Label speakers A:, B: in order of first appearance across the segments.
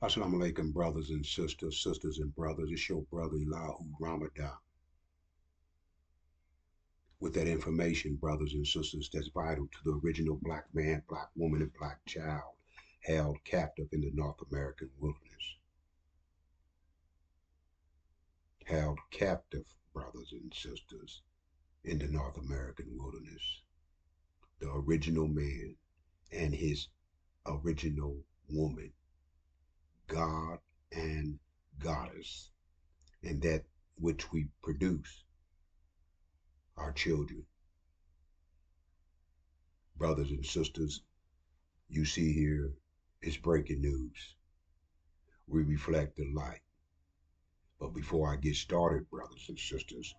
A: Assalamu alaikum, brothers and sisters, sisters and brothers. It's your brother Elahu Ramadan. With that information, brothers and sisters, that's vital to the original black man, black woman, and black child held captive in the North American wilderness. Held captive, brothers and sisters, in the North American wilderness. The original man and his original woman, God and goddess, and that which we produce, our children. Brothers and sisters, you see here is breaking news. We reflect the light. But before I get started, brothers and sisters,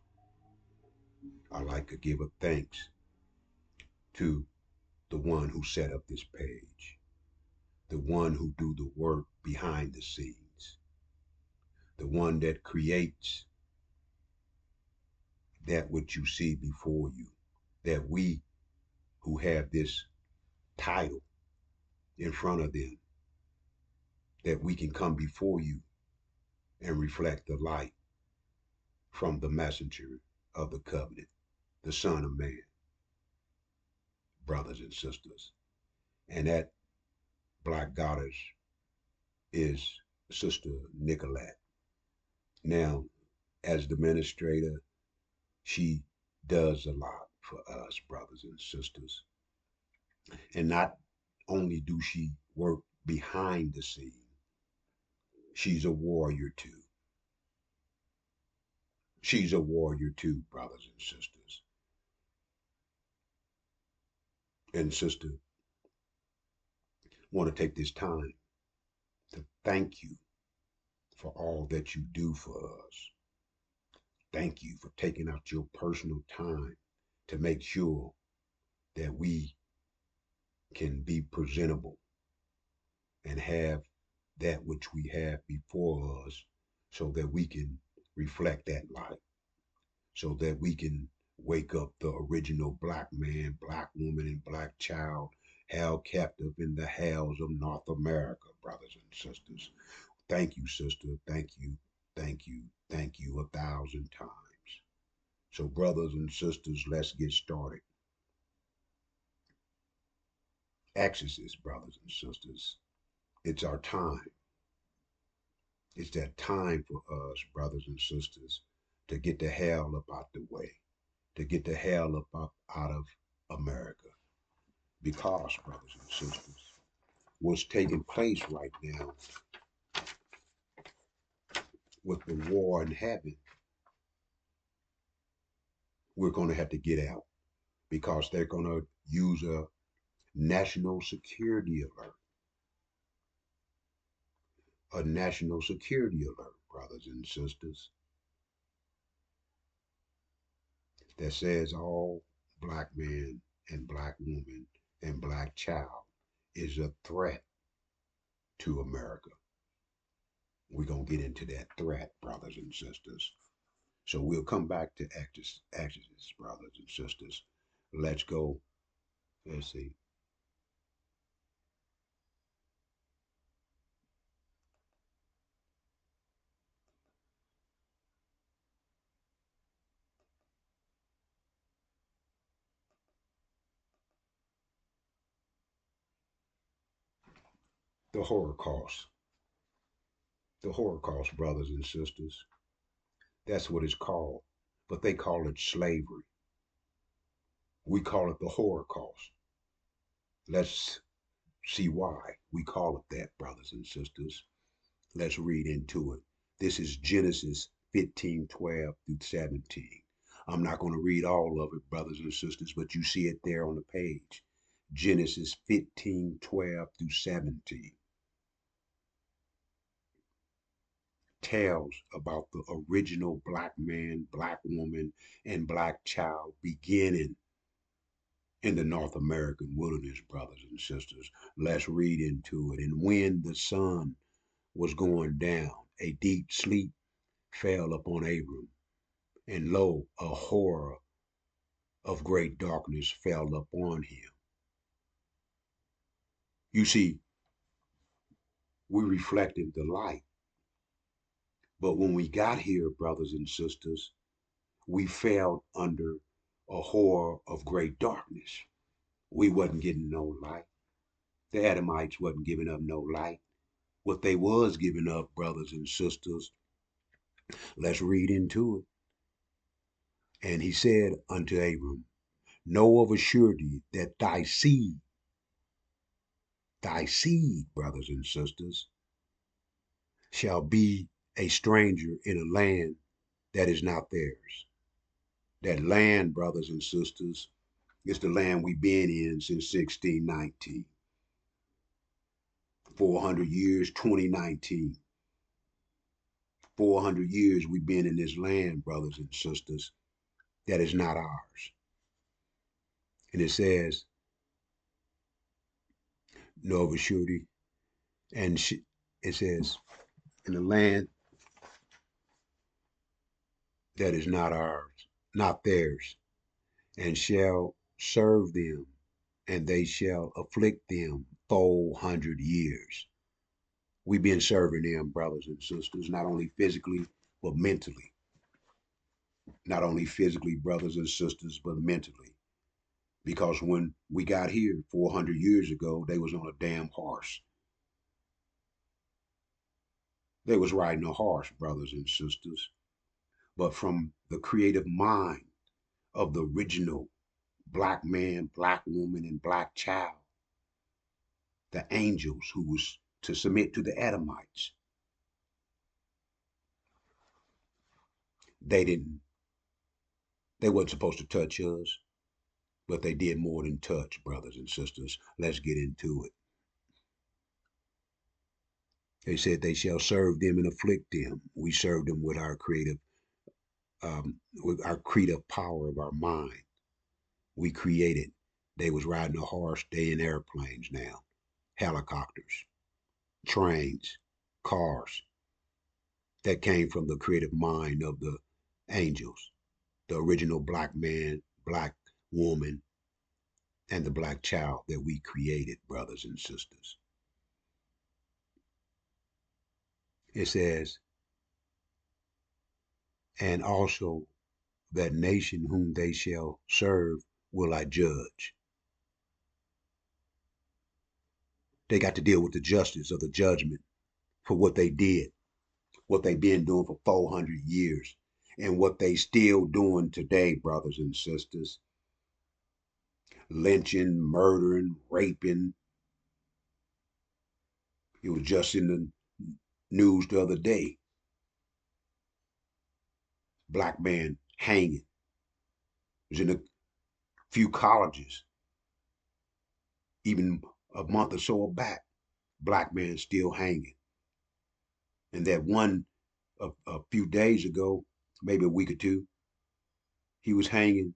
A: I'd like to give a thanks to the one who set up this page, the one who do the work behind the scenes, the one that creates that which you see before you, that we who have this title in front of them, that we can come before you and reflect the light from the messenger of the covenant, the Son of Man, brothers and sisters. And that black goddess is Sister Nicolette. Now, as the administrator, she does a lot for us, brothers and sisters. And not only do she work behind the scene, she's a warrior too. She's a warrior too, brothers and sisters. And sister, want to take this time to thank you for all that you do for us. Thank you for taking out your personal time to make sure that we can be presentable and have that which we have before us so that we can reflect that light, so that we can wake up the original black man, black woman, and black child held captive in the hells of North America, brothers and sisters. Thank you, sister. Thank you. Thank you. Thank you 1,000 times. So, brothers and sisters, let's get started. Exorcist, brothers and sisters, it's our time. It's that time for us, brothers and sisters, to get the hell up out the way, to get the hell up out of America. Because, brothers and sisters, what's taking place right now with the war in heaven, we're going to have to get out because they're going to use a national security alert. A national security alert, brothers and sisters, that says all black man and black woman and black child is a threat to America. We're going to get into that threat, brothers and sisters. So we'll come back to Exodus, brothers and sisters. Let's go. Let's see. The Holocaust. The Holocaust, brothers and sisters. That's what it's called. But they call it slavery. We call it the Holocaust. Let's see why we call it that, brothers and sisters. Let's read into it. This is Genesis 15:12 through 17. I'm not going to read all of it, brothers and sisters, but you see it there on the page. Genesis 15:12 through 17 tells about the original black man, black woman, and black child beginning in the North American wilderness, brothers and sisters. Let's read into it. And when the sun was going down, a deep sleep fell upon Abram, and lo, a horror of great darkness fell upon him. You see, We reflected the light. But when we got here, brothers and sisters, we fell under a horror of great darkness. We wasn't getting no light. The Adamites wasn't giving up no light. What they was giving up, brothers and sisters, let's read into it. And he said unto Abram, know of a surety that thy seed, brothers and sisters, shall be a stranger in a land that is not theirs. That land, brothers and sisters, is the land we've been in since 1619. 400 years, 2019. 400 years we've been in this land, brothers and sisters, that is not ours. And it says, no of a surety, and it says, in the land that is not ours, not theirs, and shall serve them, and they shall afflict them 400 years. We've been serving them, brothers and sisters, not only physically, but mentally. Not only physically, brothers and sisters, but mentally. Because when we got here 400 years ago, they was on a damn horse. They was riding a horse, brothers and sisters. But from the creative mind of the original black man, black woman, and black child, the angels who was to submit to the Adamites, they didn't, they wasn't supposed to touch us, but they did more than touch, brothers and sisters. Let's get into it. They said they shall serve them and afflict them. We serve them with our creative power of our mind. We created. They was riding a horse, they in airplanes now, helicopters, trains, cars. That came from the creative mind of the angels, the original black man, black woman, and the black child that we created, brothers and sisters. It says, and also that nation whom they shall serve will I judge. They got to deal with the justice of the judgment for what they did, what they've been doing for 400 years, and what they still doing today, brothers and sisters. Lynching, murdering, raping. It was just in the news the other day. Black man hanging. It was in a few colleges. Even a month or so back, black man still hanging. And that one a few days ago, maybe a week or two, he was hanging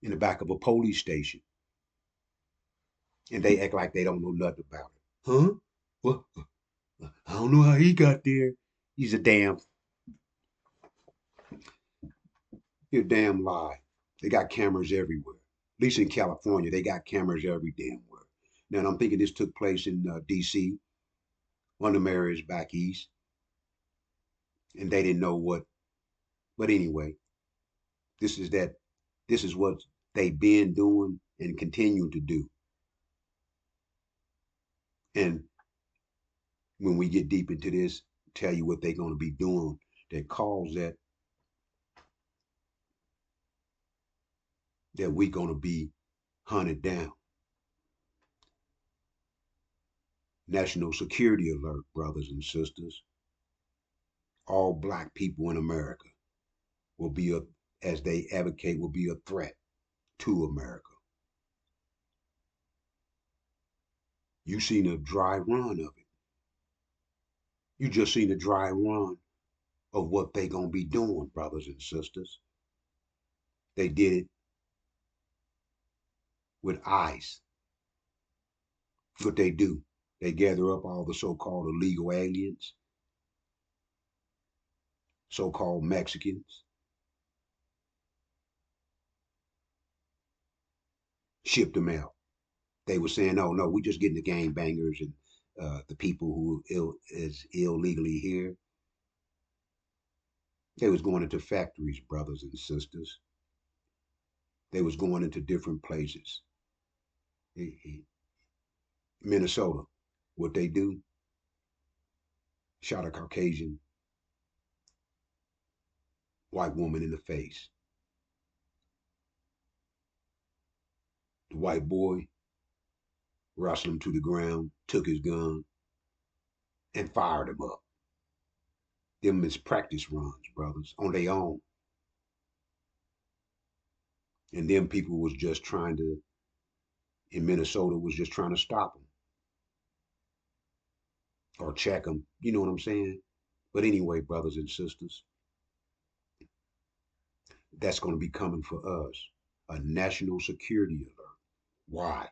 A: in the back of a police station. And they act like they don't know nothing about it. Huh? Well, I don't know how he got there. He's a damn lie. They got cameras everywhere. At least in California, they got cameras every damn where. Now, I'm thinking this took place in D.C., one of the areas back east, and they didn't know what. But anyway, this is that. This is what they've been doing and continue to do. And when we get deep into this, tell you what they're going to be doing that cause that we're going to be hunted down. National security alert, brothers and sisters. All black people in America will be as they advocate, will be a threat to America. You seen a dry run of it. You just seen a dry run of what they gonna be doing, brothers and sisters. They did it with ICE. What they do, they gather up all the so-called illegal aliens, so-called Mexicans, shipped them out. They were saying, oh no, we just getting the gangbangers and the people who is illegally here, they was going into factories, brothers and sisters. They was going into different places. Minnesota, what they do, shot a Caucasian white woman in the face. The white boy wrestled him to the ground, took his gun, and fired him up. Them is practice runs, brothers, on their own. And them people was just trying to, in Minnesota, was just trying to stop them or check them. You know what I'm saying? But anyway, brothers and sisters, that's going to be coming for us. A national security alert. Why?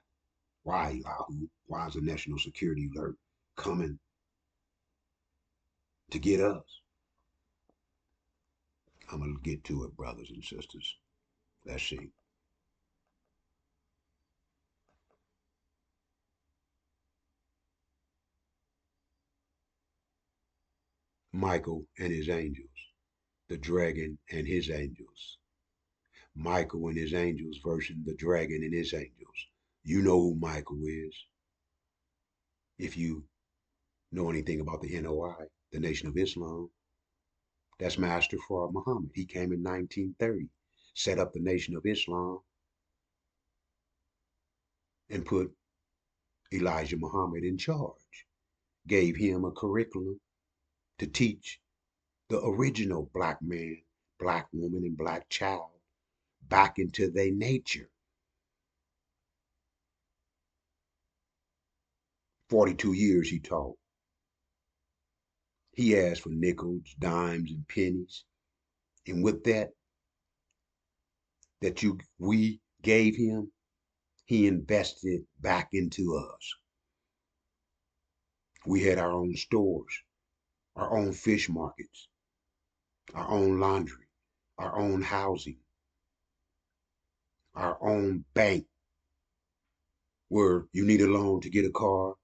A: Why, Yahoo? Why is a national security alert coming to get us? I'm going to get to it, brothers and sisters. Let's see. Michael and his angels. The dragon and his angels. Michael and his angels versus the dragon and his angels. You know who Michael is. If you know anything about the NOI, the Nation of Islam, that's Master Fard Muhammad. He came in 1930, set up the Nation of Islam, and put Elijah Muhammad in charge. Gave him a curriculum to teach the original black man, black woman, and black child back into their nature. 42 years he taught. He asked for nickels, dimes, and pennies. And with that we gave him, he invested back into us. We had our own stores, our own fish markets, our own laundry, our own housing, our own bank where you need a loan to get a car,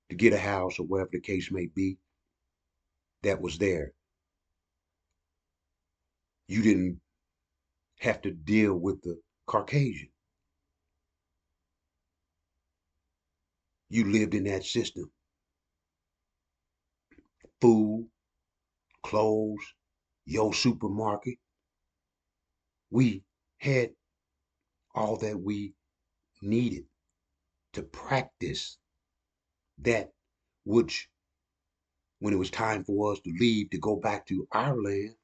A: to get a house, or whatever the case may be. That was there. You didn't have to deal with the Caucasian. You lived in that system. Food, clothes, your supermarket. We had all that we needed to practice that which, when it was time for us to leave to go back to our land,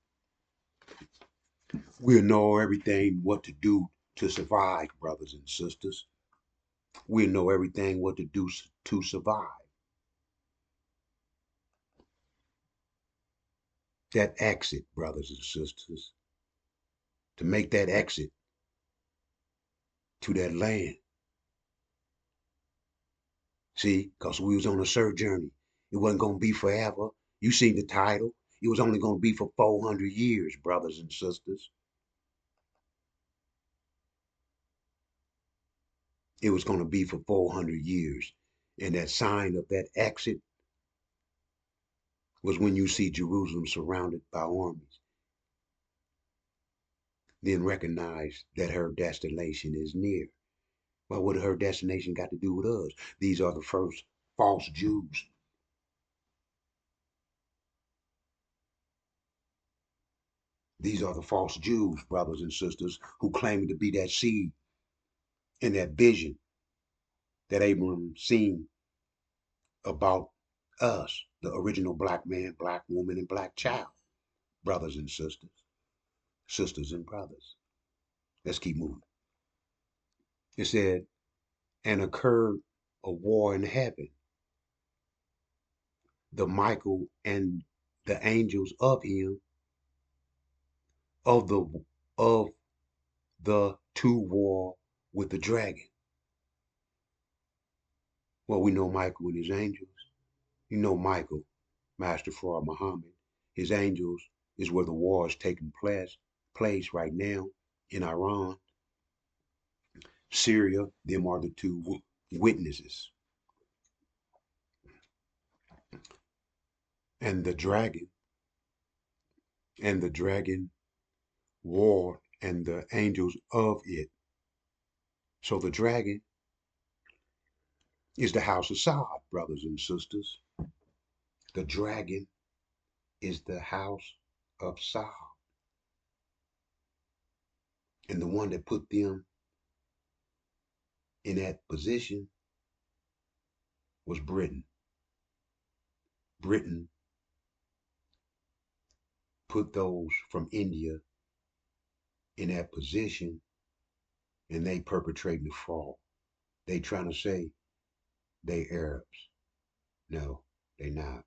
A: we'll know everything what to do to survive, brothers and sisters. We'll know everything what to do to survive. That exit, brothers and sisters, to make that exit to that land. See, because we was on a sojourn. It wasn't going to be forever. You seen the title. It was only going to be for 400 years, brothers and sisters. It was going to be for 400 years. And that sign of that exit was when you see Jerusalem surrounded by armies. Then recognize that her destination is near. Well, what her destination got to do with us? These are the first false Jews. These are the false Jews, brothers and sisters, who claim to be that seed and that vision that Abraham seen about us, the original black man, black woman, and black child, brothers and sisters, sisters and brothers. Let's keep moving. It said, and occurred a war in heaven. The Michael and the angels of him, of of the two war with the dragon. Well, we know Michael and his angels. You know Michael, Master Fard Muhammad. His angels is where the war is taking place right now in Iran. Syria, them are the two witnesses. And the dragon, and the dragon war and the angels of it. So the dragon is the house of Sod, brothers and sisters. The dragon is the house of Sod. And the one that put them in that position was Britain. Britain put those from India in that position, and they perpetrating the fraud. They trying to say they Arabs. No, they not.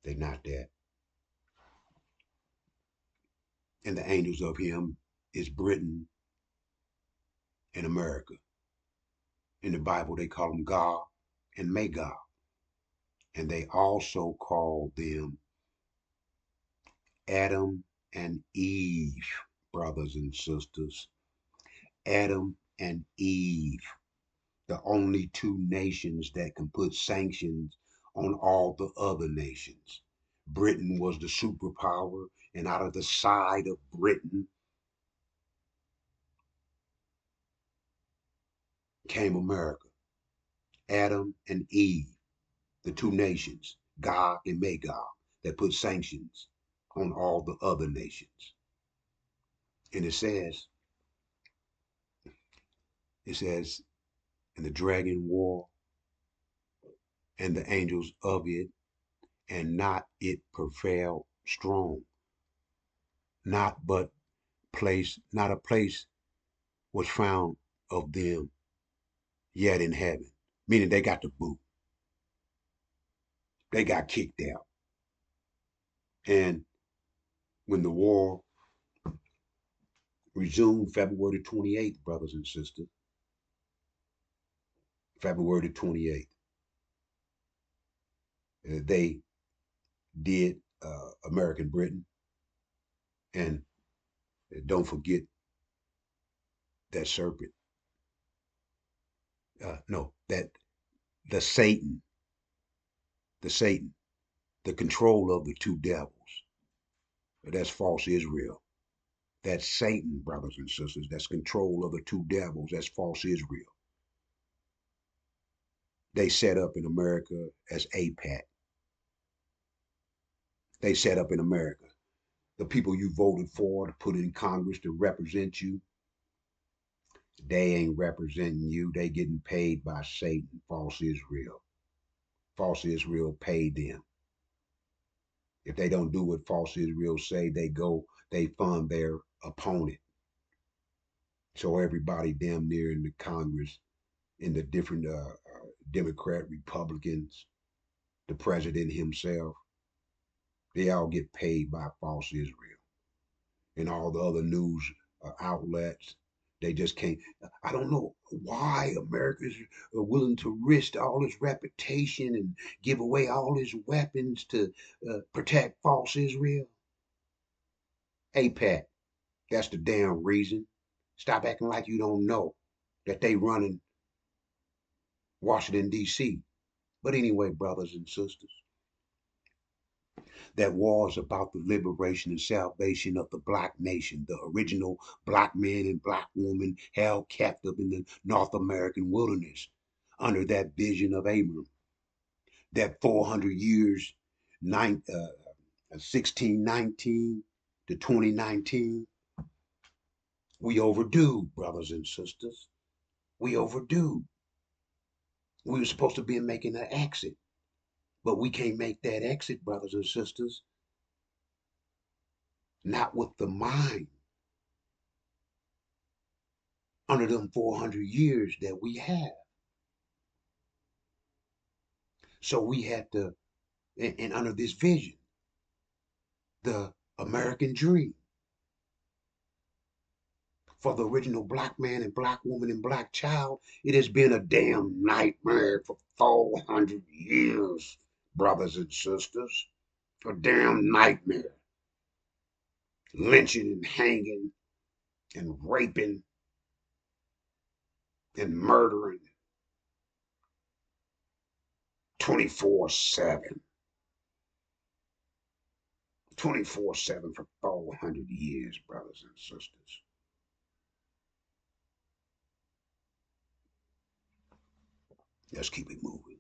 A: They not that. And the angels of him is Britain and America. In the Bible, they call them God and Magog. And they also call them Adam and Eve, brothers and sisters. Adam and Eve, the only two nations that can put sanctions on all the other nations. Britain was the superpower, and out of the side of Britain came America. Adam and Eve, the two nations, Gog and Magog, that put sanctions on all the other nations. And it says, and the dragon war and the angels of it, and not it prevailed strong. Not a place was found of them yet in heaven. Meaning they got the boot. They got kicked out. And when the war resumed February 28th, brothers and sisters, February 28th, they did American Britain. And don't forget that serpent. No, that the Satan, the Satan, the control of the two devils. That's false Israel. That's Satan, brothers and sisters. That's control of the two devils. That's false Israel. They set up in America as APAC. They set up in America. The people you voted for to put in Congress to represent you, they ain't representing you. They getting paid by Satan, false Israel. False Israel paid them. If they don't do what false Israel say, they fund their opponent. So everybody damn near in the Congress, in the different Democrat, Republicans, the president himself, they all get paid by false Israel. And all the other news outlets, they just can't. I don't know why America is willing to risk all its reputation and give away all its weapons to protect false Israel. APAC, that's the damn reason. Stop acting like you don't know that they running Washington, D.C. But anyway, brothers and sisters, that war is about the liberation and salvation of the black nation, the original black man and black woman held captive in the North American wilderness under that vision of Abram. That 400 years, 1619 to 2019, we overdue, brothers and sisters. We overdue. We were supposed to be making an exit, but we can't make that exit, brothers and sisters, not with the mind under them 400 years that we have. So we had to, and under this vision, the American dream for the original black man and black woman and black child, it has been a damn nightmare for 400 years, brothers and sisters. A damn nightmare. Lynching and hanging and raping and murdering 24/7. 24/7 for 400 years, brothers and sisters. Let's keep it moving.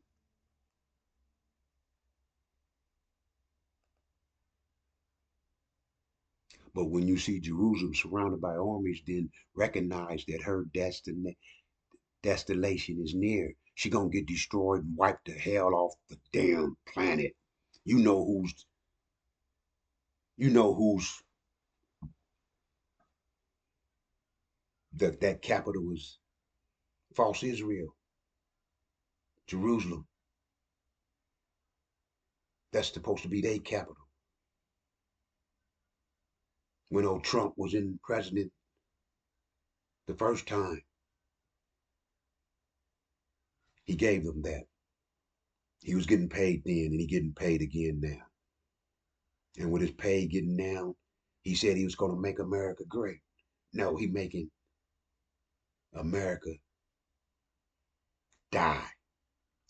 A: But when you see Jerusalem surrounded by armies, then recognize that her desolation is near. She gonna get destroyed and wipe the hell off the damn planet. You know who's you know who's that capital is false Israel, Jerusalem. That's supposed to be their capital. When old Trump was in president the first time, he gave them that. He was getting paid then and he getting paid again now. And with his pay getting down, he said he was going to make America great. No, he making America die.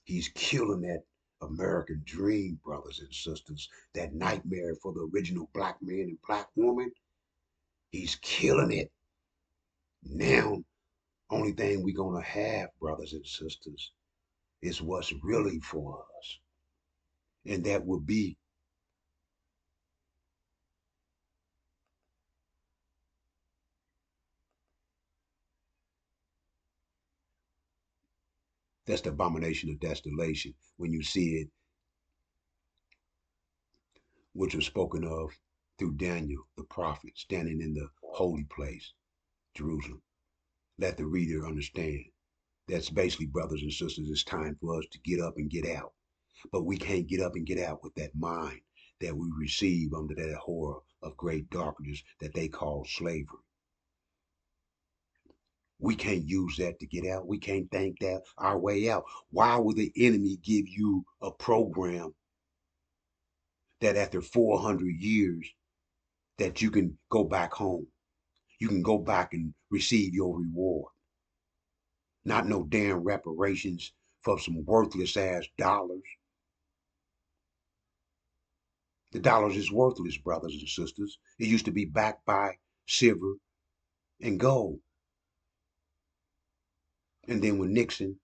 A: He's killing that American dream, brothers and sisters. That nightmare for the original black man and black woman. He's killing it. Now, only thing we're going to have, brothers and sisters, is what's really for us. And that will be that's the abomination of desolation when you see it, which was spoken of through Daniel, the prophet, standing in the holy place, Jerusalem. Let the reader understand. That's basically, brothers and sisters, it's time for us to get up and get out. But we can't get up and get out with that mind that we receive under that horror of great darkness that they call slavery. We can't use that to get out. We can't think that our way out. Why would the enemy give you a program that after 400 years that you can go back home? You can go back and receive your reward. Not no damn reparations for some worthless ass dollars. The dollars is worthless, brothers and sisters. It used to be backed by silver and gold. And then when Nixon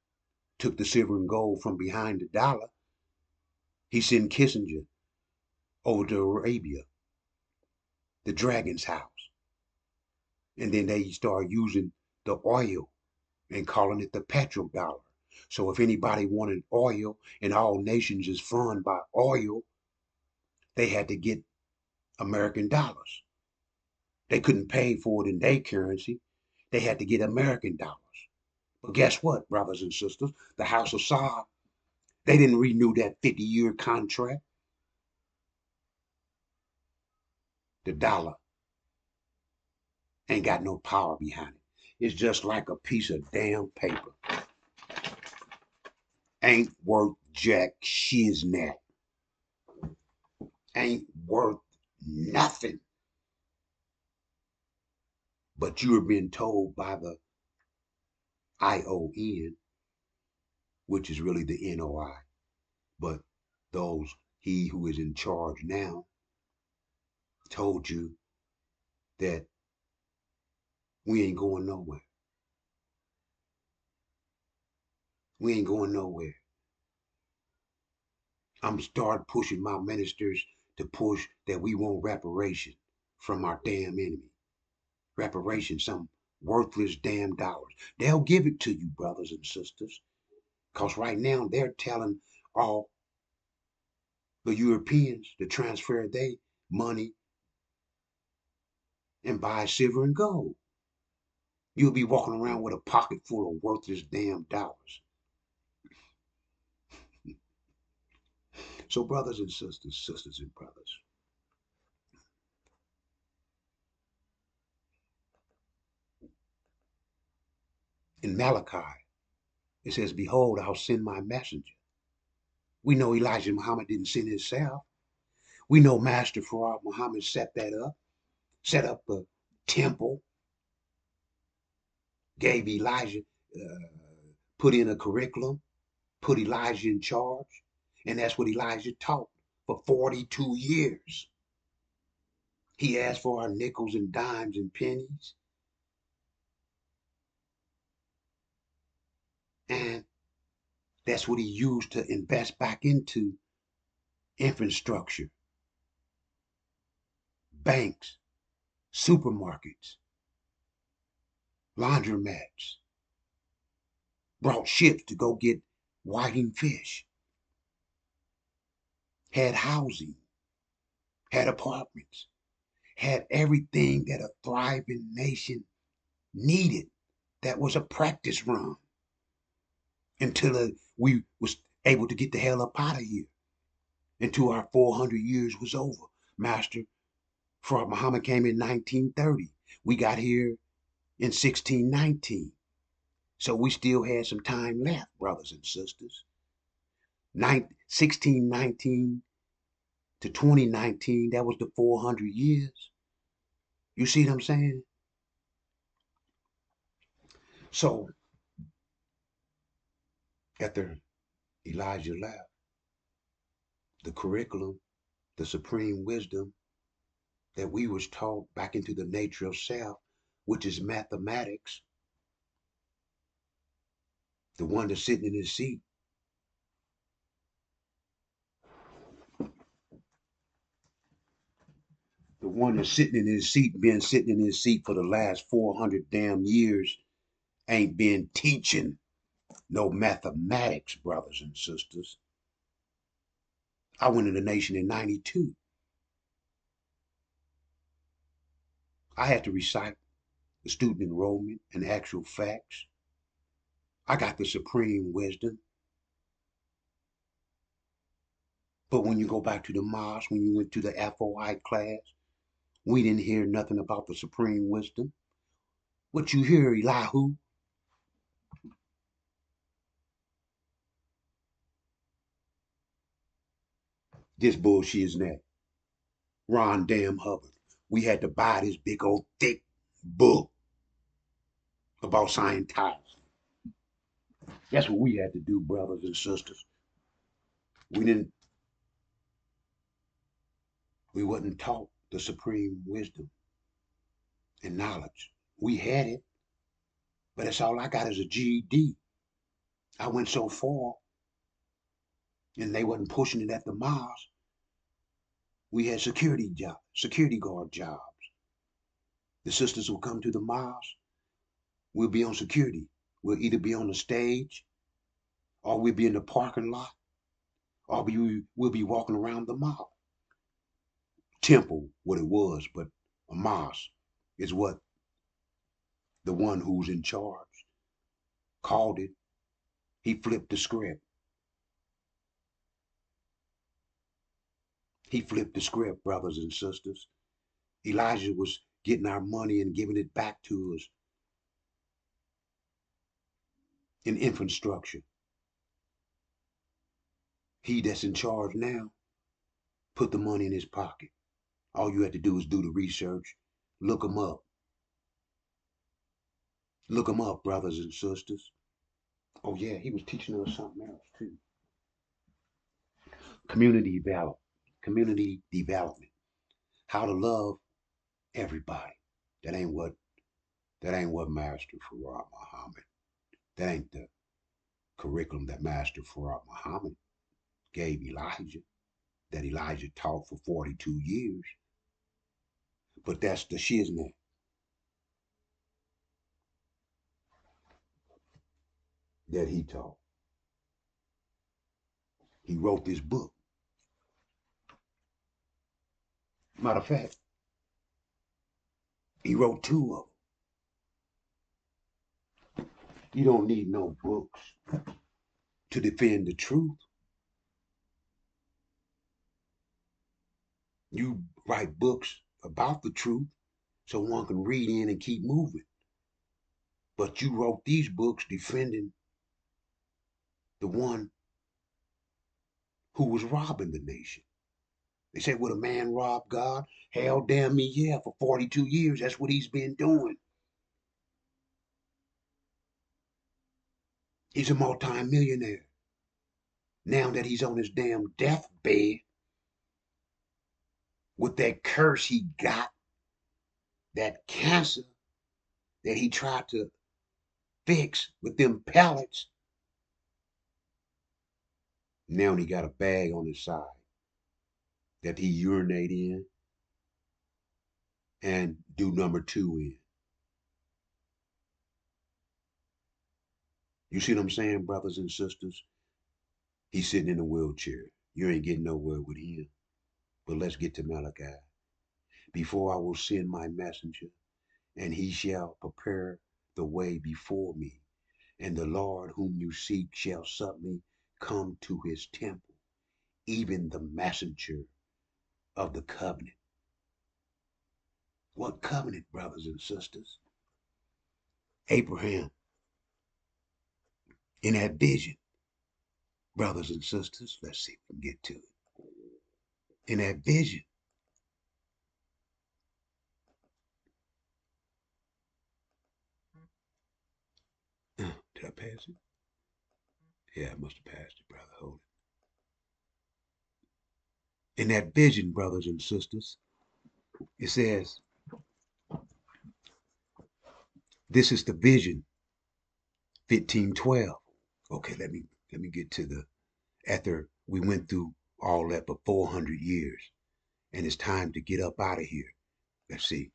A: took the silver and gold from behind the dollar, he sent Kissinger over to Arabia, the dragon's house. And then they started using the oil and calling it the petrodollar. So if anybody wanted oil and all nations is funded by oil, they had to get American dollars. They couldn't pay for it in their currency. They had to get American dollars. But guess what, brothers and sisters? The House of Saud, they didn't renew that 50-year contract. The dollar ain't got no power behind it. It's just like a piece of damn paper. Ain't worth jack shiznat. Ain't worth nothing. But you're being told by the ION, which is really the NOI, but those, he who is in charge now, told you that we ain't going nowhere. We ain't going nowhere. I'm start pushing my ministers to push that we want reparation from our damn enemy. Reparation, some worthless damn dollars. They'll give it to you, brothers and sisters. Because right now they're telling all the Europeans to transfer their money and buy silver and gold. You'll be walking around with a pocket full of worthless damn dollars. So, brothers and sisters, sisters and brothers, in Malachi, it says, behold, I'll send my messenger. We know Elijah Muhammad didn't send himself. We know Master Farad Muhammad set up a temple, gave Elijah, uh, put in a curriculum, put Elijah in charge. And that's what Elijah taught for 42 years. He asked for our nickels and dimes and pennies. And that's what he used to invest back into infrastructure, banks, supermarkets, laundromats, brought ships to go get whiting fish, had housing, had apartments, had everything that a thriving nation needed. That was a practice run until we was able to get the hell up out of here, until our 400 years was over. Master Fard Muhammad came in 1930. We got here in 1619. So we still had some time left, brothers and sisters. 1619 to 2019, that was the 400 years. You see what I'm saying? So after Elijah left, the curriculum, the supreme wisdom that we was taught back into the nature of self, which is mathematics, the one that's sitting in his seat, the one that's sitting in his seat, been sitting in his seat for the last 400 damn years, ain't been teaching no mathematics, brothers and sisters. I went in the nation in 92. I had to recite the student enrollment and actual facts. I got the supreme wisdom. But when you go back to the mosque, when you went to the FOI class, we didn't hear nothing about the supreme wisdom. What you hear, Elihu? This bullshit is that. Ron Damn Hubbard. We had to buy this big old thick book about Scientology. That's what we had to do, brothers and sisters. We didn't we wasn't taught the supreme wisdom and knowledge. We had it, but that's all I got is a GED. I went so far, and they wasn't pushing it at the mosque. We had security guard jobs. The sisters will come to the mosque. We'll be on security. We'll either be on the stage, or we'll be in the parking lot, or we'll be walking around the mosque. Temple, what it was, but a mosque is what the one who's in charge called it. He flipped the script. He flipped the script, brothers and sisters. Elijah was getting our money and giving it back to us in infrastructure. He that's in charge now put the money in his pocket. All you had to do is do the research, look him up. Look him up, brothers and sisters. Oh yeah, he was teaching us something else too. Community development. Community development. How to love everybody. That ain't what Master Farad Muhammad. That ain't the curriculum that Master Farad Muhammad gave Elijah, that Elijah taught for 42 years. But that's the shiznit that he taught. He wrote this book. Matter of fact, he wrote two of them. You don't need no books to defend the truth. You write books about the truth so one can read in and keep moving. But you wrote these books defending the one who was robbing the nation. They said, would a man rob God? Hell damn me, yeah, for 42 years, that's what he's been doing. He's a multi-millionaire. Now that he's on his damn deathbed, with that curse he got, that cancer that he tried to fix with them pellets. Now he got a bag on his side that he urinate in and do number 2 in. You see what I'm saying, brothers and sisters? He's sitting in a wheelchair. You ain't getting nowhere with him. But let's get to Malachi. Before I will send my messenger, and he shall prepare the way before me. And the Lord whom you seek shall suddenly come to his temple, even the messenger of the covenant. What covenant, brothers and sisters? Abraham, in that vision, brothers and sisters, let's see if we can get to it. In that vision, did I pass it? Yeah, I must have passed it, brother. Hold it. In that vision, brothers and sisters, it says, this is the vision, 1512. Okay, let me get to the after we went through all that for 400 years, and it's time to get up out of here. Let's see.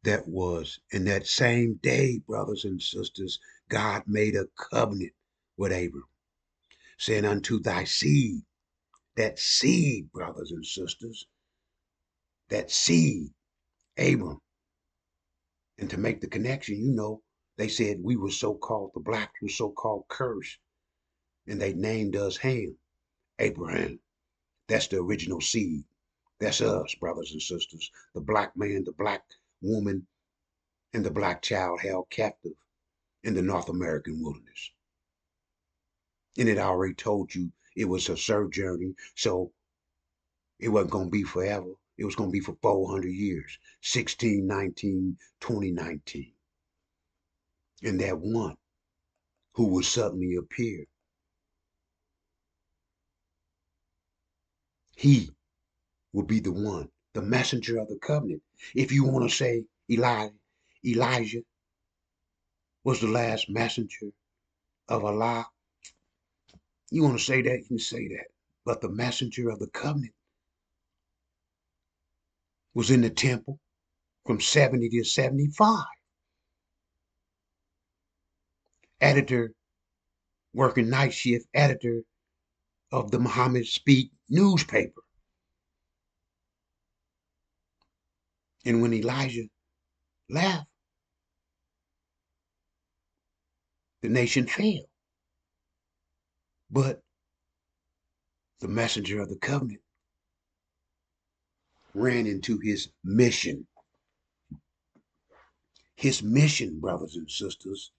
A: That was in that same day, brothers and sisters, God made a covenant with Abram, saying unto thy seed, that seed, brothers and sisters, that seed, Abram. And to make the connection, they said we were so-called, the blacks were so-called cursed, and they named us Ham, Abraham. That's the original seed. That's us, brothers and sisters. The black man, the black woman, and the black child held captive in the North American wilderness. And it already told you it was a sojourning, so it wasn't going to be forever. It was going to be for 400 years, 1619, 2019. And that one who would suddenly appear, he will be the one, the messenger of the covenant. If you want to say Elijah was the last messenger of Allah, you want to say that, you can say that. But the messenger of the covenant was in the temple from 70 to 75. Editor, working night shift editor of the Muhammad Speak newspaper. And when Elijah left, the nation fell. But the messenger of the covenant ran into his mission. His mission, brothers and sisters,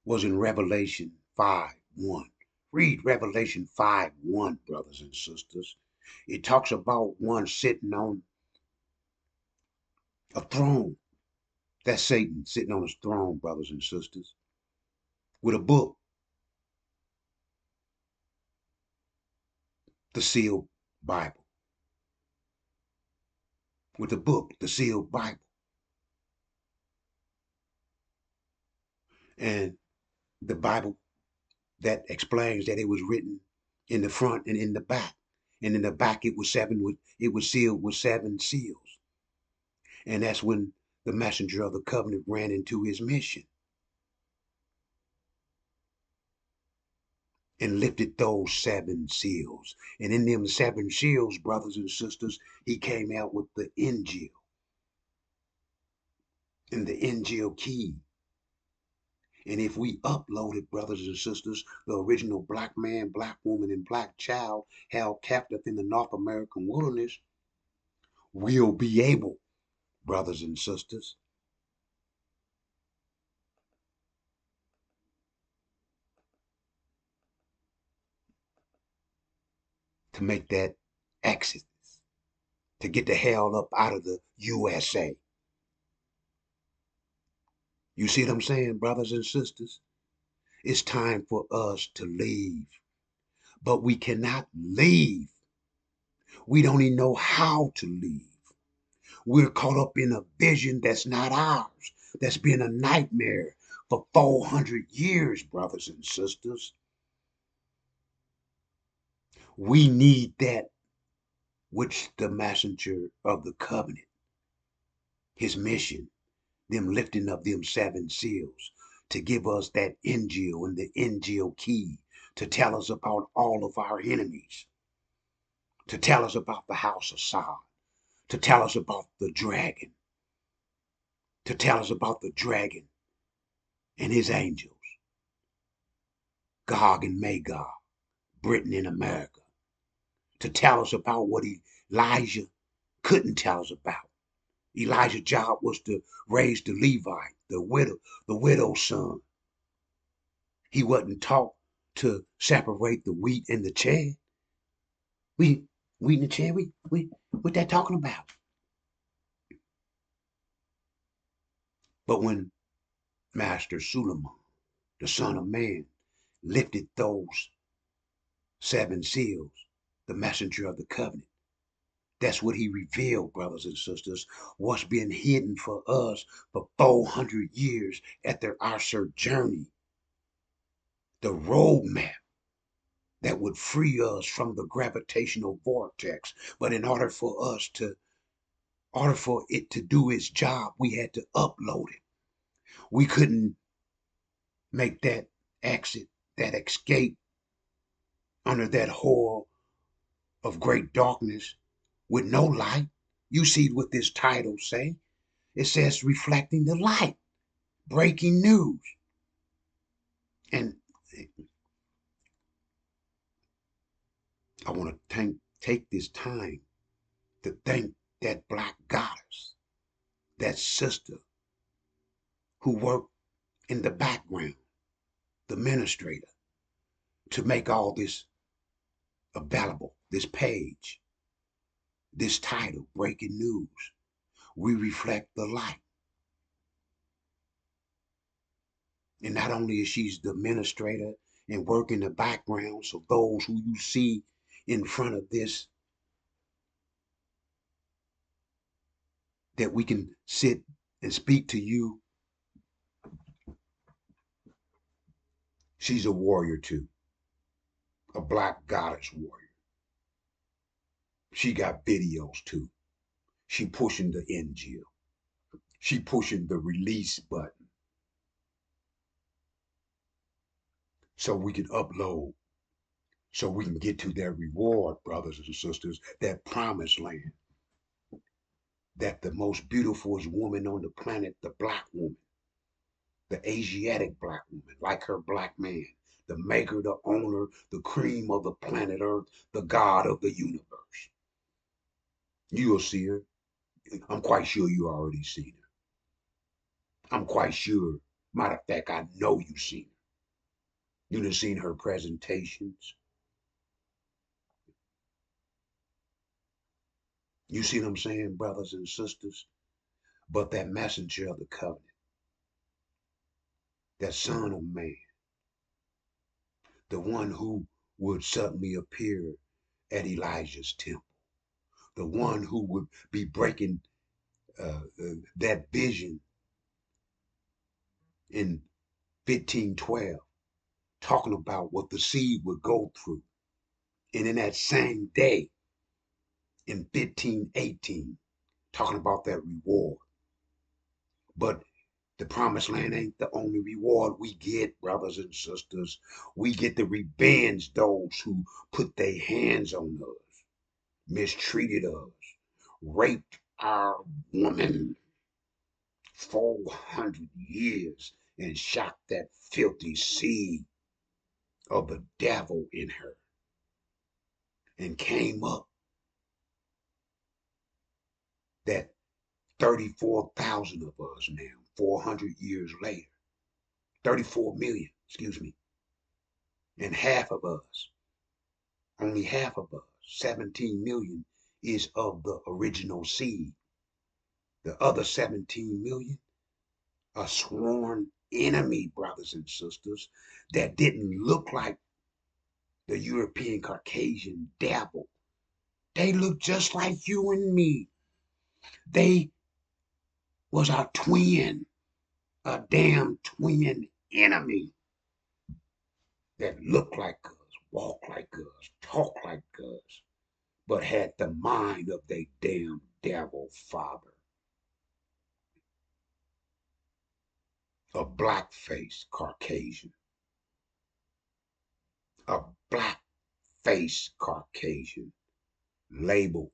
A: was in Revelation 5:1. Read Revelation 5:1, brothers and sisters. It talks about one sitting on a throne. That's Satan sitting on his throne, brothers and sisters, with a book, the sealed Bible. With the book, the sealed Bible. And the Bible that explains that it was written in the front and in the back. And in the back it was sealed with 7 seals. And that's when the messenger of the covenant ran into his mission and lifted those 7 seals. And in them 7 seals, brothers and sisters, he came out with the Injil and the Injil key. And if we upload it, brothers and sisters, the original black man, black woman, and black child held captive in the North American wilderness will be able, brothers and sisters, to make that exodus, to get the hell up out of the USA. You see what I'm saying, brothers and sisters? It's time for us to leave. But we cannot leave We don't even know how to leave. We're caught up in a vision that's not ours, that's been a nightmare for 400 years, brothers and sisters. We need that which the messenger of the covenant, his mission, them lifting up them seven seals, to give us that Injil and the Injil key, to tell us about all of our enemies, to tell us about the house of Saul, to tell us about the dragon, to tell us about the dragon and his angels, Gog and Magog, Britain and America, to tell us about what Elijah couldn't tell us about. Elijah's job was to raise the Levite, the widow's son. He wasn't taught to separate the wheat and the chaff. We wheat and the chaff, we what that talking about? But when Master Suleiman, the son of man, lifted those seven seals, the messenger of the covenant, that's what he revealed, brothers and sisters, what's been hidden for us for 400 years after our sojourning. The roadmap that would free us from the gravitational vortex. But in order for it to do its job, we had to upload it. We couldn't make that exit, that escape under that hole of great darkness with no light. You see what this title say? It says reflecting the light, breaking news. And I want to take this time to thank that black goddess, that sister who worked in the background, the administrator, to make all this available, this page, this title, breaking news. We reflect the light. And not only is she the administrator and work in the background, so those who you see in front of this, that we can sit and speak to you, she's a warrior too, a black goddess warrior. She got videos too. She pushing the Injil. She pushing the release button so we can upload, so we can get to that reward, brothers and sisters, that promised land, that the most beautiful woman on the planet, the black woman, the Asiatic black woman, like her black man, the maker, the owner, the cream of the planet Earth, the God of the universe. You'll see her. I'm quite sure you already seen her. I'm quite sure. Matter of fact, I know you've seen her. You done seen her presentations. You see what I'm saying, brothers and sisters? But that messenger of the covenant, that son of man, the one who would suddenly appear at Elijah's temple, the one who would be breaking that vision in 1512, talking about what the seed would go through. And in that same day, in 1518, talking about that reward. But the promised land ain't the only reward we get, brothers and sisters. We get to revenge those who put their hands on us, mistreated us, raped our woman 400 years, and shot that filthy seed of the devil in her, and came up that 34,000 of us now, 400 years later, 34 million, excuse me, and half of us, only half of us, 17 million, is of the original seed. The other 17 million are sworn enemy, brothers and sisters, that didn't look like the European Caucasian devil They look just like you and me. They was our twin, a damn twin enemy that looked like us, walked like us, talked like us, but had the mind of their damn devil father. A black-faced Caucasian. A black-faced Caucasian labeled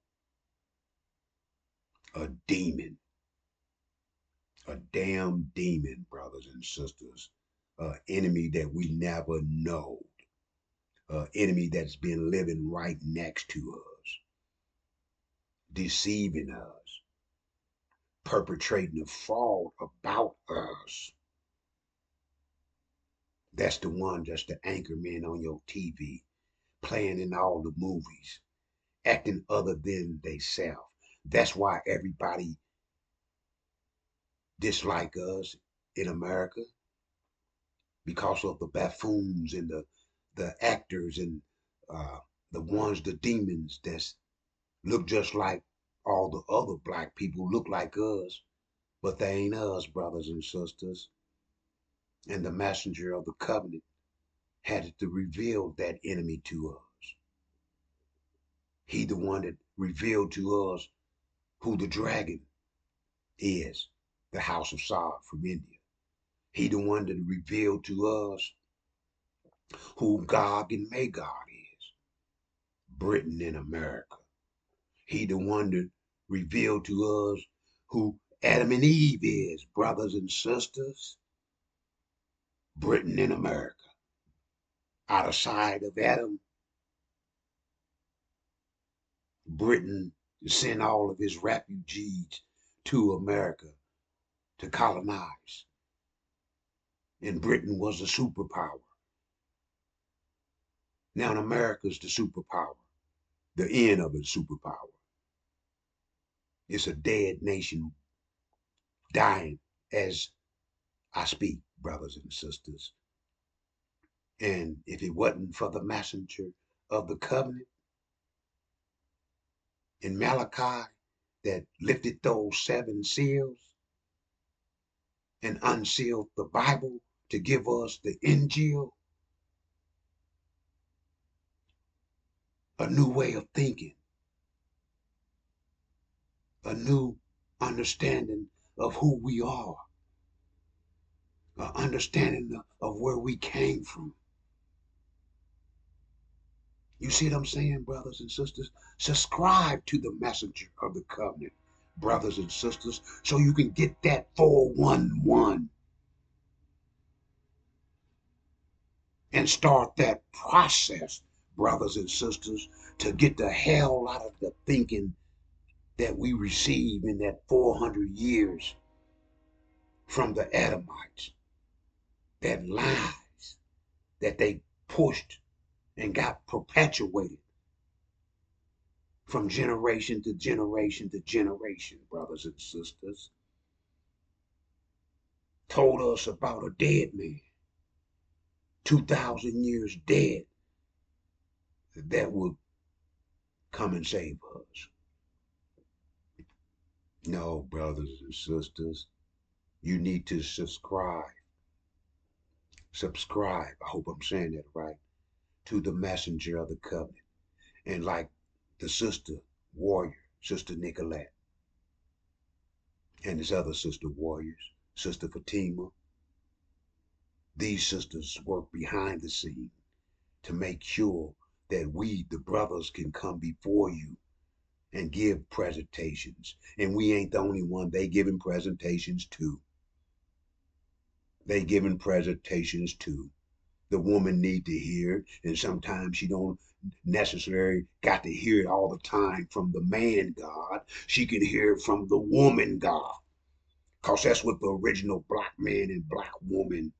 A: a demon. A damn demon, brothers and sisters. An enemy that we never know. An enemy that's been living right next to us, deceiving us, perpetrating a fraud about us. That's the one that's the anchor man on your TV, playing in all the movies, acting other than they self. That's why everybody dislike us in America, because of the buffoons and the actors and uh, the demons that look just like all the other black people, look like us, but they ain't us, brothers and sisters. And the messenger of the covenant had to reveal that enemy to us. He the one that revealed to us who the dragon is, the house of Sod from India. He the one that revealed to us who Gog and Magog is, Britain and America. He the one that revealed to us who Adam and Eve is, brothers and sisters, Britain and America. Out of sight of Adam, Britain sent all of his refugees to America to colonize. And Britain was a superpower. Now America's the superpower, the end of a superpower. It's a dead nation dying as I speak, brothers and sisters. And if it wasn't for the messenger of the covenant in Malachi that lifted those seven seals and unsealed the Bible to give us the Injil, a new way of thinking, a new understanding of who we are, an understanding of where we came from. You see what I'm saying, brothers and sisters? Subscribe to the messenger of the covenant, brothers and sisters, so you can get that 411 and start that process, brothers and sisters, to get the hell out of the thinking that we receive in that 400 years from the Adamites, that lies that they pushed and got perpetuated from generation to generation to generation, brothers and sisters. Told us about a dead man, 2,000 years dead, that would come and save us. No, brothers and sisters, you need to subscribe. Subscribe, I hope I'm saying that right, to the messenger of the covenant. And like the sister warrior, Sister Nicolette, and his other sister warriors, Sister Fatima, these sisters work behind the scene to make sure that we, the brothers, can come before you and give presentations. And we ain't the only one. They giving presentations too. They giving presentations too. The woman need to hear it, and sometimes she don't necessarily got to hear it all the time from the man God. She can hear it from the woman God, because that's what the original black man and black woman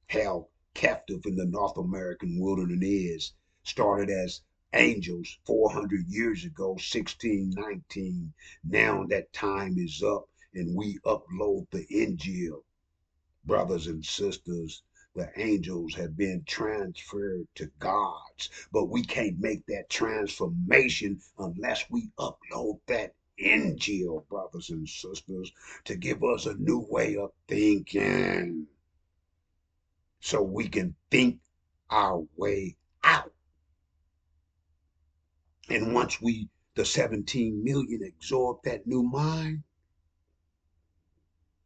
A: held captive in the North American wilderness is. Started as angels 400 years ago, 1619. Now that time is up and we upload the Injil, brothers and sisters. The angels have been transferred to gods, but we can't make that transformation unless we upload that Injil, brothers and sisters, to give us a new way of thinking so we can think our way out. And once the 17 million, absorb that new mind,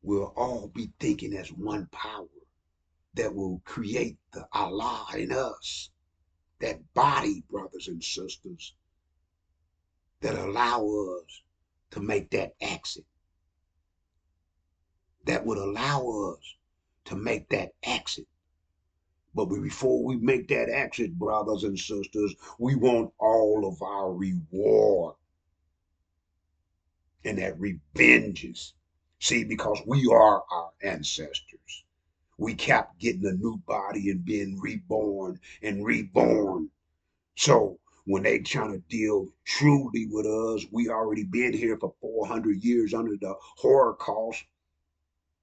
A: we'll all be thinking as one power that will create the Allah in us, that body, brothers and sisters, that allow us to make that exit, that would allow us to make that exit. But before we make that exit, brothers and sisters, we want all of our reward and that revenges. See, because we are our ancestors. We kept getting a new body and being reborn and reborn. So when they trying to deal shrewdly with us, we already been here for 400 years under the Holocaust.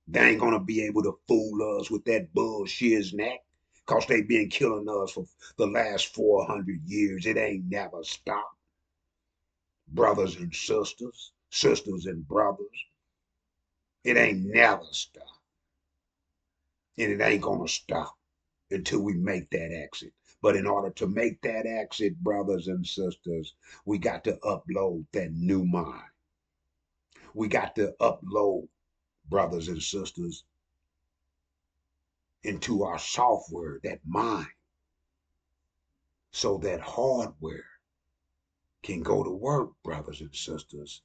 A: They ain't gonna be able to fool us with that bullshiznak, cause they been killing us for the last 400 years. It ain't never stopped. Brothers and sisters, sisters and brothers, it ain't never stopped. And it ain't gonna stop until we make that exit. But in order to make that exit, brothers and sisters, we got to upload that new mind. We got to upload, brothers and sisters, into our software, that mind, so that hardware can go to work, brothers and sisters,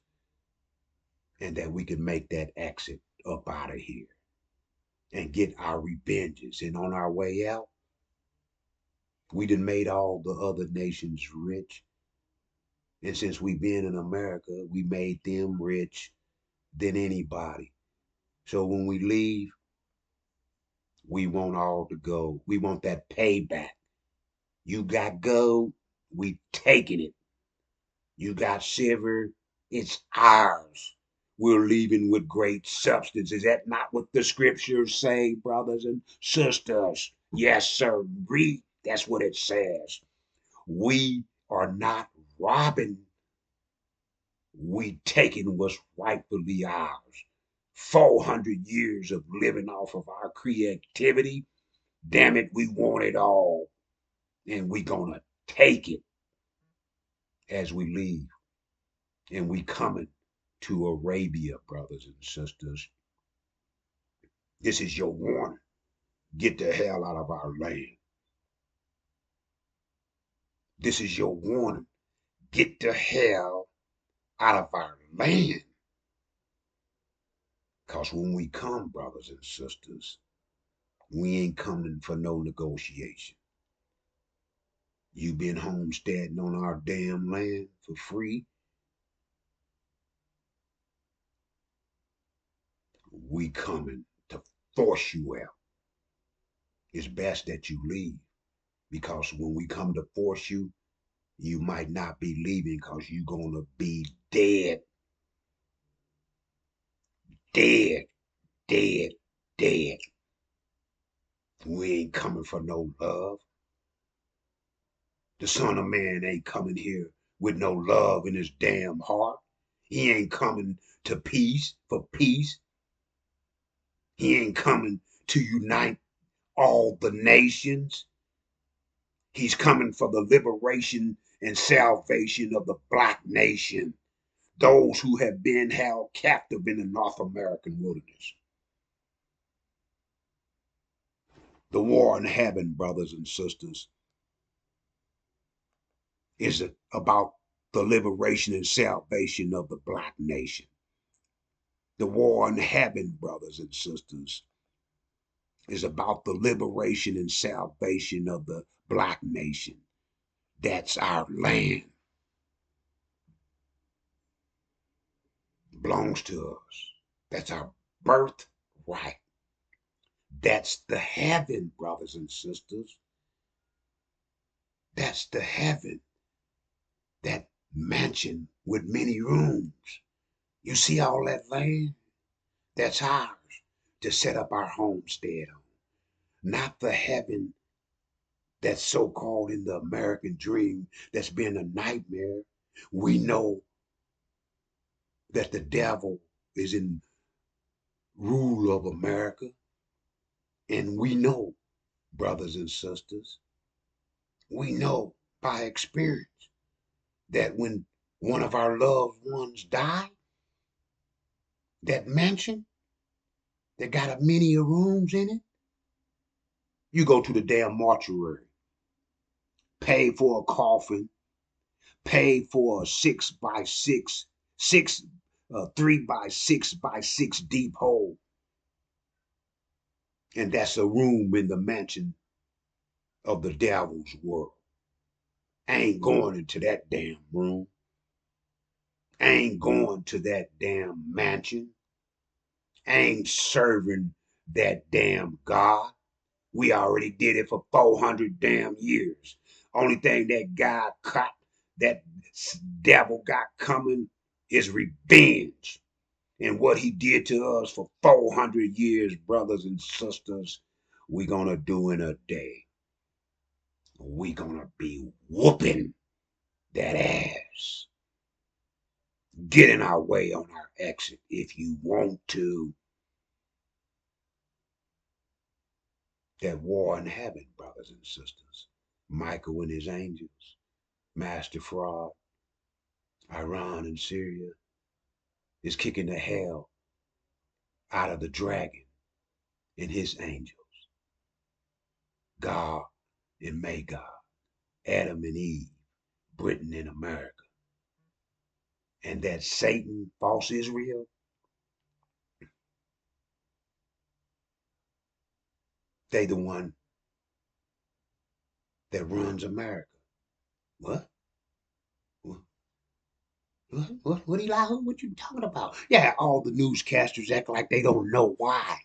A: and that we can make that exit up out of here and get our revenges. And on our way out, we done made all the other nations rich. And since we been in America, we made them rich than anybody. So when we leave, we want all the gold. We want that payback. You got gold, we taking it. You got silver, it's ours. We're leaving with great substance. Is that not what the scriptures say, brothers and sisters? Yes, sir. Read. That's what it says. We are not robbing. We taking what's rightfully ours. 400 years of living off of our creativity. Damn it, we want it all. And we gonna take it as we leave. And we coming to Arabia, brothers and sisters. This is your warning. Get the hell out of our land. This is your warning. Get the hell out of our land. Because when we come, brothers and sisters, we ain't coming for no negotiation. You been homesteading on our damn land for free. We coming to force you out. It's best that you leave, because when we come to force you, you might not be leaving because you're gonna be dead. Dead, dead, dead. We ain't coming for no love. The Son of Man ain't coming here with no love in his damn heart. He ain't coming to peace for peace. He ain't coming to unite all the nations. He's coming for the liberation and salvation of the black nation, those who have been held captive in the North American wilderness. The war in heaven, brothers and sisters, is about the liberation and salvation of the black nation. The war in heaven, brothers and sisters, is about the liberation and salvation of the black nation. That's our land. It belongs to us. That's our birthright. That's the heaven, brothers and sisters. That's the heaven. That mansion with many rooms. You see all that land? That's ours to set up our homestead on. not the heaven that's so-called in the American dream that's been a nightmare. We know that the devil is in rule of America. And we know, brothers and sisters, we know by experience that when one of our loved ones die, that mansion that got a many rooms in it, you go to the damn mortuary, pay for a coffin, pay for a 3 by 6 deep hole, and that's a room in the mansion of the devil's world. I ain't going into that damn room. I ain't going to that damn mansion. I ain't serving that damn God. We already did it for 400 damn years. Only thing that God caught, that devil got coming is revenge. And what he did to us for 400 years, brothers and sisters, we gonna do in a day. We gonna be whooping that ass. Get in our way on our exit if you want to. That war in heaven, brothers and sisters. Michael and his angels, Master Fraud, Iran and Syria is kicking the hell out of the dragon and his angels. God and Magog, Adam and Eve, Britain and America. And that Satan, false Israel, they the one that runs America. What? What? What Eli? What you talking about? Yeah, all the newscasters act like they don't know why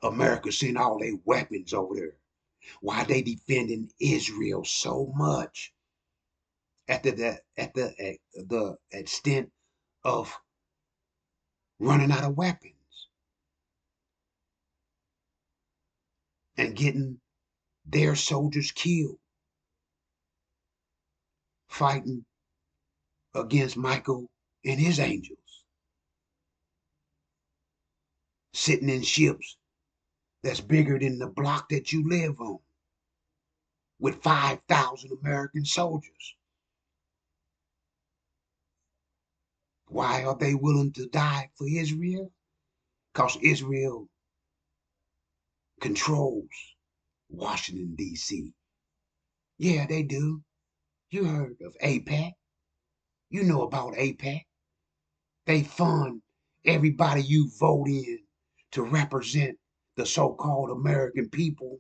A: America sent all their weapons over there. Why they defending Israel so much at the extent of running out of weapons and getting their soldiers killed fighting against Michael and his angels, sitting in ships that's bigger than the block that you live on with 5,000 American soldiers. Why are they willing to die for Israel? Because Israel controls Washington, D.C. Yeah, they do. You heard of APAC. You know about APAC. They fund everybody you vote in to represent the so-called American people.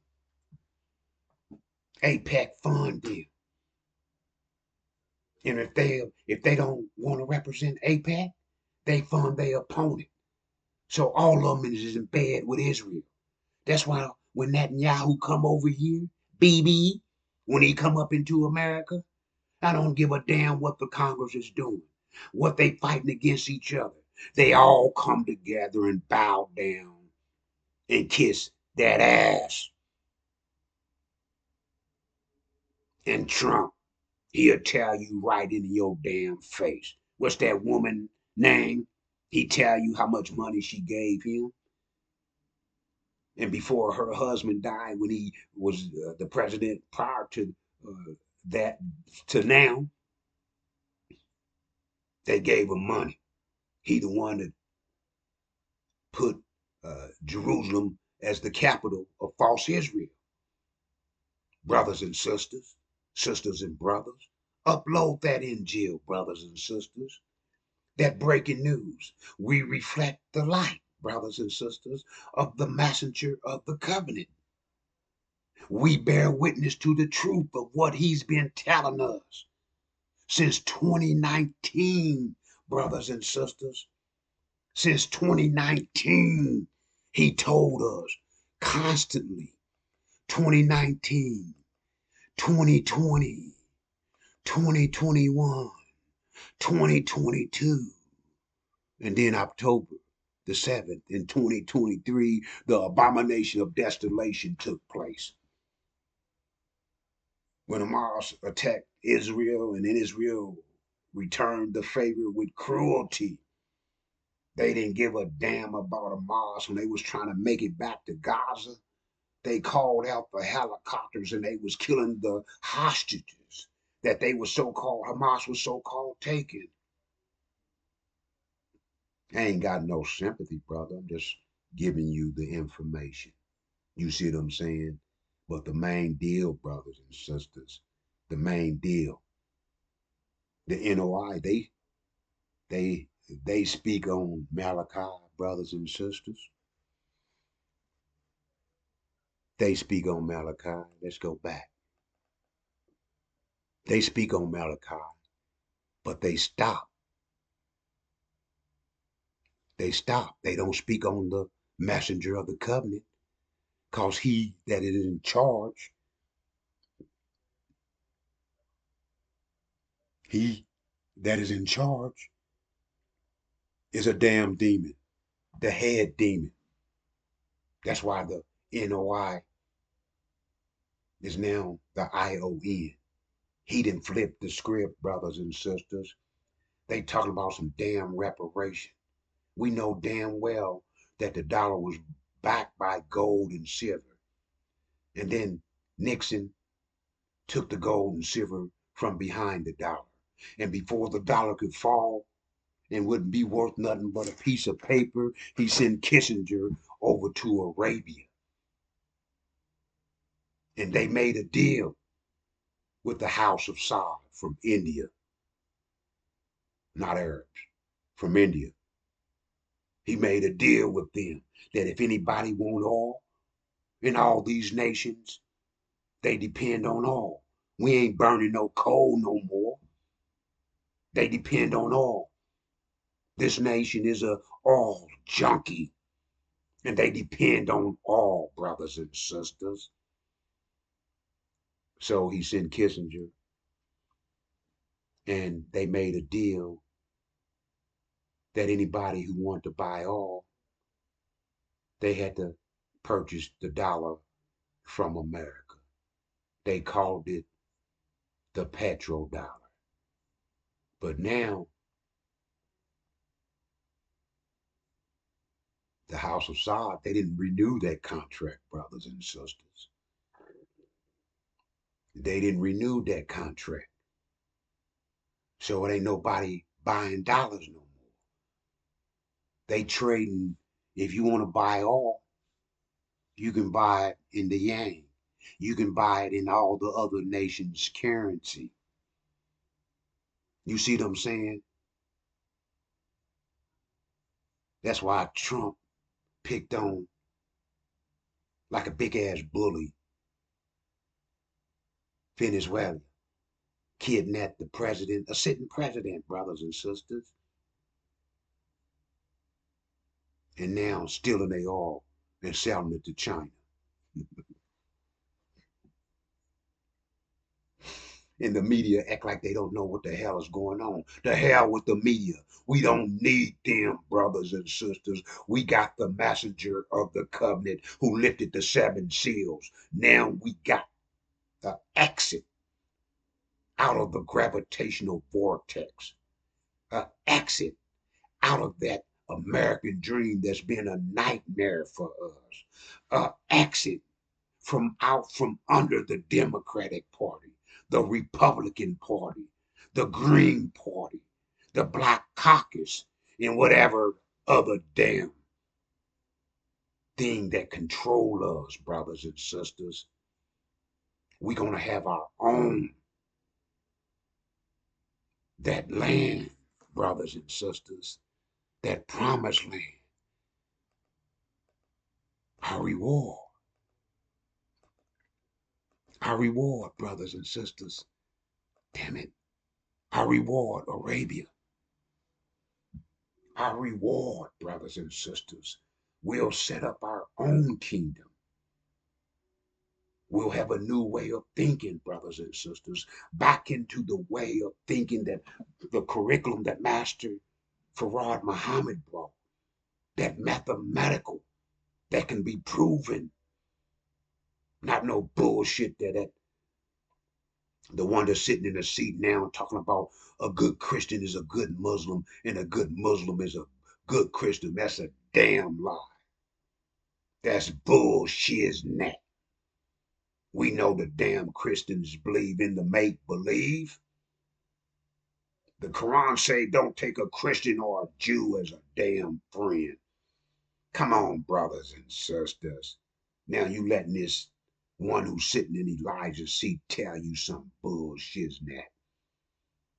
A: APAC fund them. And if they don't want to represent APAC, they fund their opponent. So all of them is in bed with Israel. That's why when Netanyahu come over here, BB, when he come up into America, I don't give a damn what the Congress is doing, what they fighting against each other. They all come together and bow down and kiss that ass. And Trump, he'll tell you right in your damn face. What's that woman name? He tell you how much money she gave him. And before her husband died, when he was the president prior to that, to now, they gave him money. He the one that put Jerusalem as the capital of false Israel. Brothers and sisters, sisters and brothers, upload that Injil, brothers and sisters. That breaking news. We reflect the light, brothers and sisters, of the messenger of the covenant. We bear witness to the truth of what he's been telling us since 2019, brothers and sisters. Since 2019, he told us constantly 2019, 2020, 2021, 2022, and then October. the 7th in 2023, the abomination of desolation took place. When Hamas attacked Israel and then Israel returned the favor with cruelty. They didn't give a damn about Hamas when they was trying to make it back to Gaza. They called out the helicopters and they was killing the hostages that they were so-called, Hamas was so-called taking. I ain't got no sympathy, brother. I'm just giving you the information. You see what I'm saying? But the main deal, brothers and sisters, the main deal, the NOI, they they speak on Malachi, brothers and sisters. They speak on Malachi. Let's go back. They speak on Malachi, but they stop. They stop. They don't speak on the messenger of the covenant, because he that is in charge, he that is in charge is a damn demon, the head demon. That's why the NOI is now the ION. He didn't flip the script, brothers and sisters. They talking about some damn reparation. We know damn well that the dollar was backed by gold and silver. And then Nixon took the gold and silver from behind the dollar. And before the dollar could fall and wouldn't be worth nothing but a piece of paper, he sent Kissinger over to Arabia. And they made a deal with the House of Saud from India, not Arabs, from India. He made a deal with them that if anybody want oil in all these nations, they depend on oil. We ain't burning no coal no more. They depend on oil. This nation is a oil junkie, and they depend on oil, brothers and sisters. So he sent Kissinger, and they made a deal that anybody who wanted to buy oil, they had to purchase the dollar from America. They called it the petrodollar. But now the House of Saud, they didn't renew that contract, brothers and sisters. They didn't renew that contract. So it ain't nobody buying dollars no more. They trading, if you want to buy oil, you can buy it in the yang. You can buy it in all the other nations' currency. You see what I'm saying? That's why Trump picked on like a big ass bully Venezuela, kidnapped the president, a sitting president, brothers and sisters, and now stealing their oil and selling it to China. And the media act like they don't know what the hell is going on. The hell with the media. We don't need them, brothers and sisters. We got the messenger of the covenant who lifted the 7 seals. Now we got the exit out of the gravitational vortex, an exit out of that American dream that's been a nightmare for us, an exit from out from under the Democratic Party, the Republican Party, the Green Party, the Black Caucus, and whatever other damn thing that control us, brothers and sisters. We're going to have our own, that land, brothers and sisters, that promised land, our reward, brothers and sisters. Damn it, our reward, Arabia. Our reward, brothers and sisters. We'll set up our own kingdom. We'll have a new way of thinking, brothers and sisters, back into the way of thinking that the curriculum that Master Farad Muhammad brought. that mathematical, that can be proven. Not no bullshit that the one that's sitting in the seat now talking about a good Christian is a good Muslim and a good Muslim is a good Christian. That's a damn lie. That's bullshit. We know the damn Christians believe in the make believe. The Quran say don't take a Christian or a Jew as a damn friend. Come on, brothers and sisters. Now you letting this one who's sitting in Elijah's seat tell you some bullshit.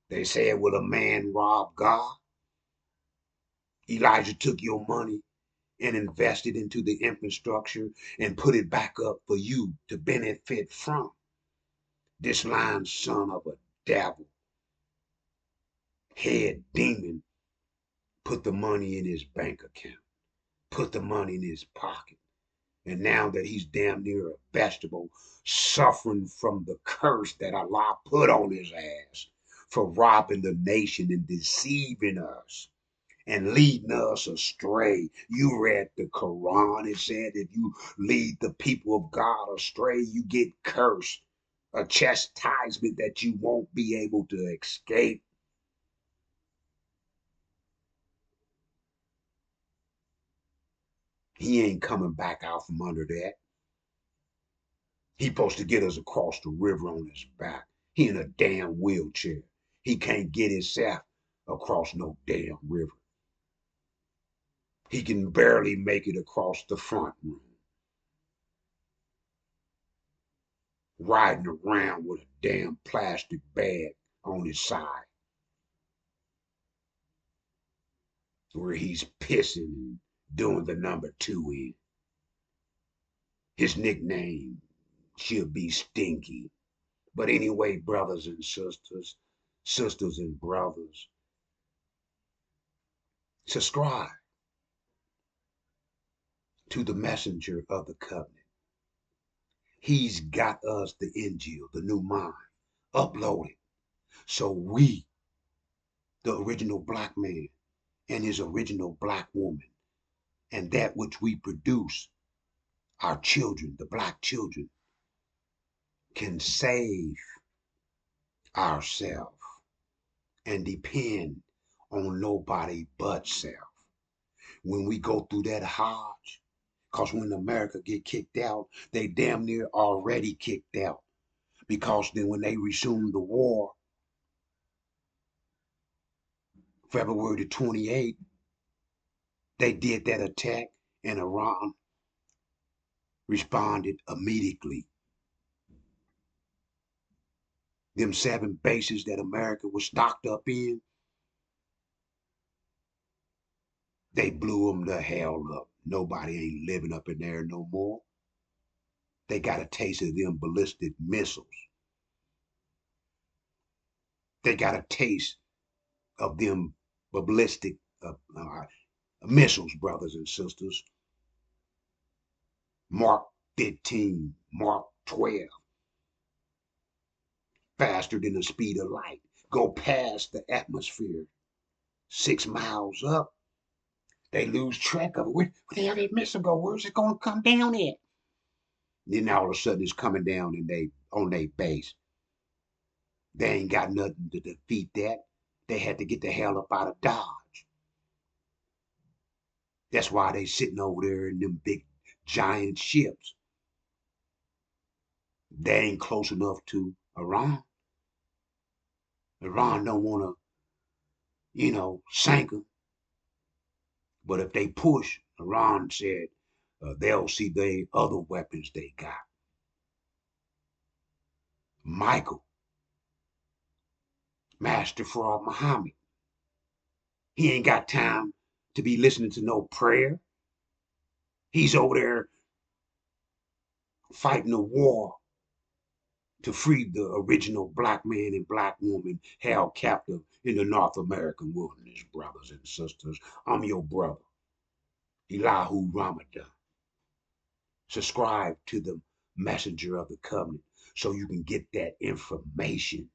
A: They said, will a man rob God? Elijah took your money and invested into the infrastructure and put it back up for you to benefit from. This lying son of a devil, head demon, put the money in his bank account, put the money in his pocket. And now that he's damn near a vegetable, suffering from the curse that Allah put on his ass for robbing the nation and deceiving us and leading us astray. You read the Quran. It said if you lead the people of God astray, you get cursed. A chastisement that you won't be able to escape. He ain't coming back out from under that. He supposed to get us across the river on his back. He in a damn wheelchair. He can't get himself across no damn river. He can barely make it across the front room. Riding around with a damn plastic bag on his side where he's pissing and doing the number 2 in. His nickname should be Stinky. But anyway, brothers and sisters, sisters and brothers, subscribe to the messenger of the covenant. He's got us the Injil, the new mind, uploaded. So we, the original black man and his original black woman, and that which we produce, our children, the black children, can save ourselves and depend on nobody but self. When we go through that Hajj, because when America get kicked out, they damn near already kicked out. Because then when they resumed the war, February the 28th, they did that attack and Iran responded immediately. Them 7 bases that America was stocked up in, they blew them the hell up. Nobody ain't living up in there no more. They got a taste of them ballistic missiles. They got a taste of them ballistic missiles, brothers and sisters. Mark 15, Mark 12, faster than the speed of light. Go past the atmosphere. 6 miles up, they lose track of it. Where the hell did missile go? Where's it gonna come down at? Then all of a sudden it's coming down and they on their base. They ain't got nothing to defeat that. They had to get the hell up out of Dodge. That's why they sitting over there in them big giant ships. They ain't close enough to Iran. Iran don't want to, sink them. But if they push, Iran said they'll see the other weapons they got. Michael, Master Fraud Muhammad, he ain't got time to be listening to no prayer. He's over there fighting a war to free the original black man and black woman held captive in the North American wilderness, brothers and sisters. I'm your brother, Elihu Ramadan. Subscribe to the messenger of the covenant so you can get that information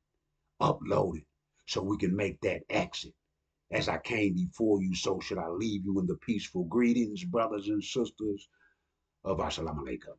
A: uploaded so we can make that exit As I came before you, so should I leave you in the peaceful greetings, brothers and sisters of Assalamu alaikum.